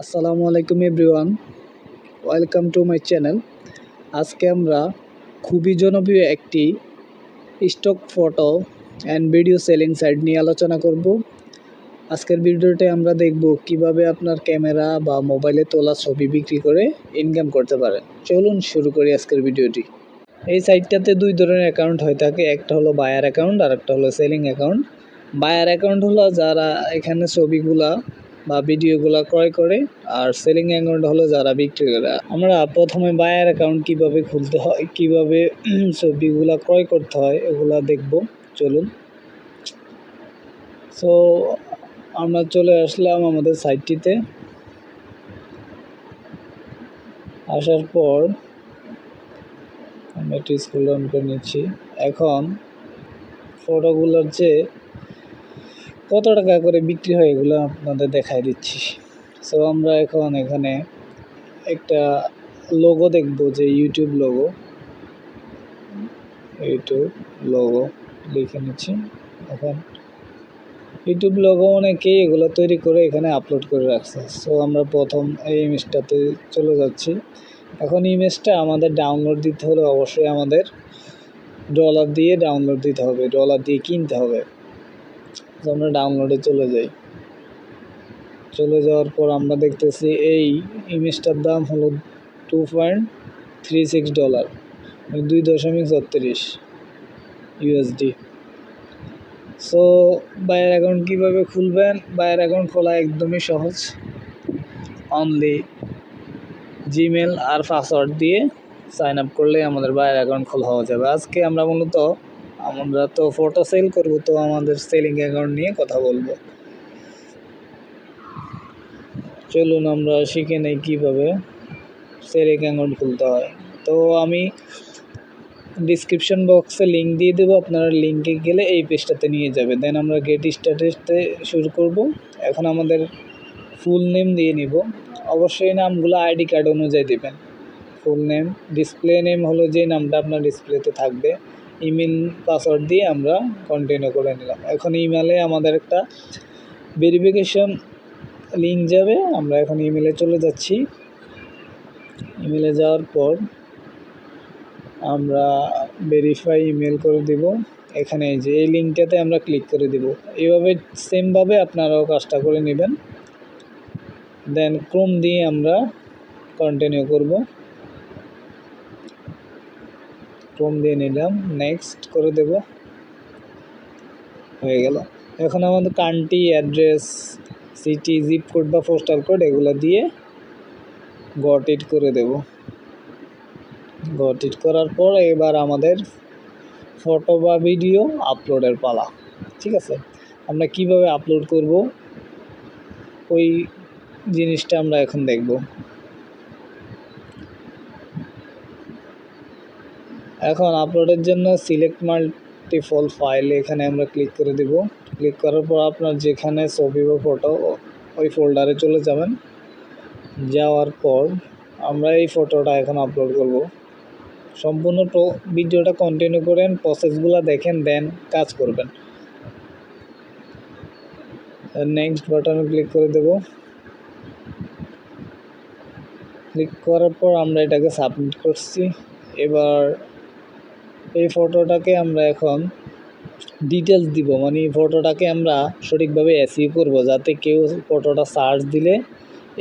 আসসালামু আলাইকুম everyone, welcome to my channel. আজকে আমরা খুবই জনপ্রিয় একটি stock photo and video selling site নিয়ে আলোচনা করব। আজকের ভিডিওতে আমরা দেখব কিভাবে আপনার ক্যামেরা বা মোবাইলে তোলা ছবি বিক্রি করে ইনকাম করতে পারেন। চলুন শুরু করি আজকের ভিডিওটি। এই সাইটটাতে দুই ধরনের অ্যাকাউন্ট হয়ে থাকে, একটা হলো বায়ার অ্যাকাউন্ট আর একটা হলো সেলিং অ্যাকাউন্ট। বায়ার অ্যাকাউন্ট হলো যারা এখানে ছবিগুলা বা ভিডিওগুলা ক্রয় করে, আর সেলিং অ্যাকাউন্ট হলো যারা বিক্রি করে। আমরা প্রথমে বায়ার অ্যাকাউন্ট কিভাবে খুলতে হয়, কিভাবে ছবিগুলা ক্রয় করতে হয় এগুলা দেখব। চলুন। সো আমরা চলে আসলাম আমাদের সাইটটিতে। আসার পর আমি একটু স্ক্রল ডাউন করে নিচ্ছি। এখন ফটোগুলোর যে কত টাকা করে বিক্রি হয় এগুলো আপনাদের দেখাই দিচ্ছি। সো আমরা এখন এখানে একটা লোগো দেখব, যে ইউটিউব লোগো লিখে নিচ্ছি। এখন ইউটিউব লোগো অনেকেই এগুলো তৈরি করে এখানে আপলোড করে রাখছে। সো আমরা প্রথম এই ইমেজটাতে চলে যাচ্ছি। এখন ইমেজটা আমাদের ডাউনলোড দিতে হলে অবশ্যই আমাদের ডলার দিয়ে ডাউনলোড দিতে হবে, ডলার দিয়ে কিনতে হবে। আমরা ডাউনলোডে চলে যাই। চলে যাওয়ার পর আমরা দেখতেছি এই ইমেজটার দাম হলো $2.36, 2.36 USD। সো বায়ার অ্যাকাউন্ট কীভাবে খুলবেন? বায়ার অ্যাকাউন্ট খোলা একদমই সহজ। অনলি জিমেল আর পাসওয়ার্ড দিয়ে সাইন আপ করলে আমাদের বায়ার অ্যাকাউন্ট খোলা হয়ে যাবে। আজকে আমরা তো ফটো সেল করব, তো আমাদের সেলিং অ্যাকাউন্ট নিয়ে কথা বলবো। চলুন আমরা শিখে নেই কীভাবে সেলিং অ্যাকাউন্ট খুলতে হয়। তো আমি ডিসক্রিপশন বক্সে লিঙ্ক দিয়ে দেবো, আপনারা লিঙ্কে গেলে এই পেজটাতে নিয়ে যাবে। দেন আমরা গেট স্টার্টেতে শুরু করব। এখন আমাদের ফুল নেম দিয়ে নিব। অবশ্যই নামগুলো আইডি কার্ড অনুযায়ী দেবেন। ফুল নেম, ডিসপ্লে নেম হলো যে নামটা আপনার ডিসপ্লেতে থাকবে। ইমেল পাসওয়ার্ড দিয়ে আমরা কন্টিনিউ করে নিলাম। এখন ইমেলে আমাদের একটা ভেরিফিকেশন লিঙ্ক যাবে। আমরা এখন ইমেলে চলে যাচ্ছি। ইমেলে যাওয়ার পর আমরা ভেরিফাই ইমেল করে দিব। এখানে যে এই লিঙ্কটাতে আমরা ক্লিক করে দিব। এইভাবে সেমভাবে আপনারাও কাজটা করে নেবেন। দেন ক্রোম দিয়ে আমরা কন্টিনিউ করব। ক্রোম দিয়ে নিলাম, নেক্সট করে দেব, হয়ে গেল। এখন আমাদের country, address, city, zip code বা পোস্টাল কোড এগুলো দিয়ে গট ইট করে দেব। গট ইট করার পর এবার আমাদের ফটো বা ভিডিও আপলোডের পালা। ঠিক আছে, আমরা কিভাবে আপলোড করব ওই জিনিসটা আমরা এখন দেখব। এখন আপলোডের জন্য সিলেক্ট মাল্টিপল ফাইল এখানে আমরা ক্লিক করে দেব। ক্লিক করার পর আপনার যেখানে ছবি বা ফটো ওই ফোল্ডারে চলে যাবেন। যাওয়ার পর আমরা এই ফটোটা এখন আপলোড করব। সম্পূর্ণ ভিডিওটা কন্টিনিউ করেন, প্রসেসগুলো দেখেন, দেন কাজ করবেন। নেক্সট বাটনে ক্লিক করে দেব। ক্লিক করার পর আমরা এটাকে সাবমিট করছি। এবার এই ফটোটাকে আমরা এখন ডিটেলস দিব, মানে ফটোটাকে আমরা সঠিকভাবে এসইও করব, যাতে কেউ ফটোটা সার্চ দিলে,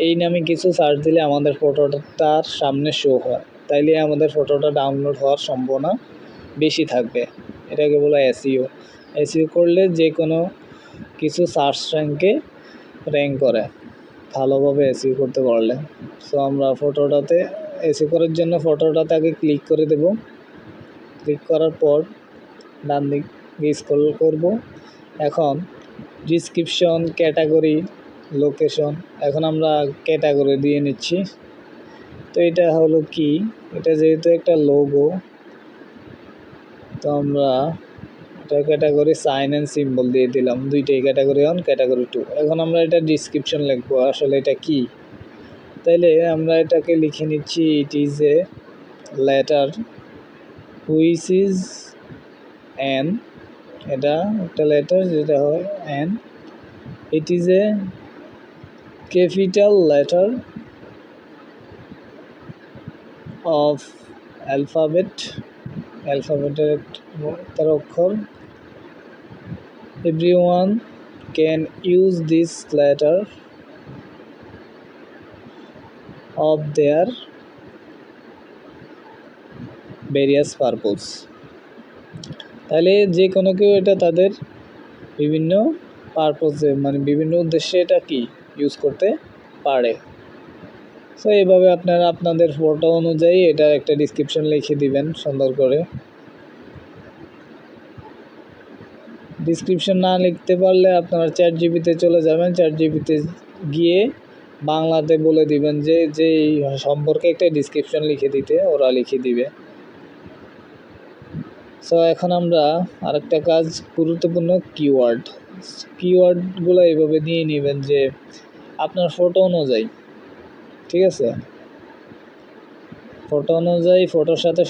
এই নামে কিছু সার্চ দিলে আমাদের ফটোটার সামনে শো হয়, তাইলে আমাদের ফটোটা ডাউনলোড হওয়ার সম্ভাবনা বেশি থাকবে। এটাকে বলা এসইও। এসইও করলে যে কোনো কিছু সার্চ র্যাঙ্ক করে ভালোভাবে এসইও করতে পারলে। সো আমরা ফটোটাতে এসইও করার জন্য ফটোটাতে আগে ক্লিক করে দেব। ক্লিক করার পর ডান দিকে স্ক্রল করব। এখন ডিসক্রিপশন, ক্যাটাগরি, লোকেশন, এখন আমরা ক্যাটাগরি দিয়ে নিচ্ছি। তো এটা হলো কি, এটা যেহেতু একটা লোগো, তো আমরা এটা ক্যাটাগরি সাইন অ্যান্ড সিম্বল দিয়ে দিলাম, দুইটাই, ক্যাটাগরি 1, ক্যাটাগরি 2। এখন আমরা এটা ডিসক্রিপশন লিখবো, আসলে এটা কি। তাইলে আমরা এটাকে লিখে নিচ্ছি, it is a letter which is an, এটা একটা লেটার যেটা হয় an, it is a capital letter of অ্যালফাবেটের তার অক্ষর, everyone can use this letter of their various purpose। তাহলে যে কোনো কেউ এটা তাদের বিভিন্ন পারপোজে মানে বিভিন্ন উদ্দেশ্যে এটা কি ইউজ করতে পারে। সো এইভাবে আপনারা আপনাদের ফটো অনুযায়ী এটা একটা ডিসক্রিপশন লিখে দিবেন সুন্দর করে। ডিসক্রিপশন না লিখতে পারলে আপনারা চ্যাট জিপিতে চলে যাবেন, চ্যাট জিপিতে গিয়ে বাংলাতে বলে দিবেন যে যে সম্পর্কে একটা ডিসক্রিপশন লিখে দিতে, ওরা লিখে দিবে। সো এখন আমরা আরেকটা কাজ, গুরুত্বপূর্ণ কিওয়ার্ডগুলো এইভাবে নিয়ে নেবেন যে আপনার ফটো অনুযায়ী, ঠিক আছে, ফটো অনুযায়ী ফটোর সাথে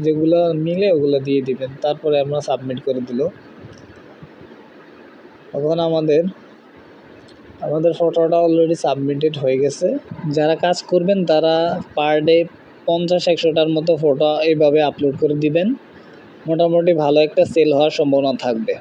যেগুলো মিলে ওগুলো দিয়ে দিবেন। তারপরে আমরা সাবমিট করে দিল। এখন আমাদের ফটোটা অলরেডি সাবমিটেড হয়ে গেছে। যারা কাজ করবেন তারা পার ডে 50-100টার মতো ফটো এইভাবে আপলোড করে দিবেন, মোটামুটি ভালো একটা সেল হওয়ার সম্ভাবনা থাকবে।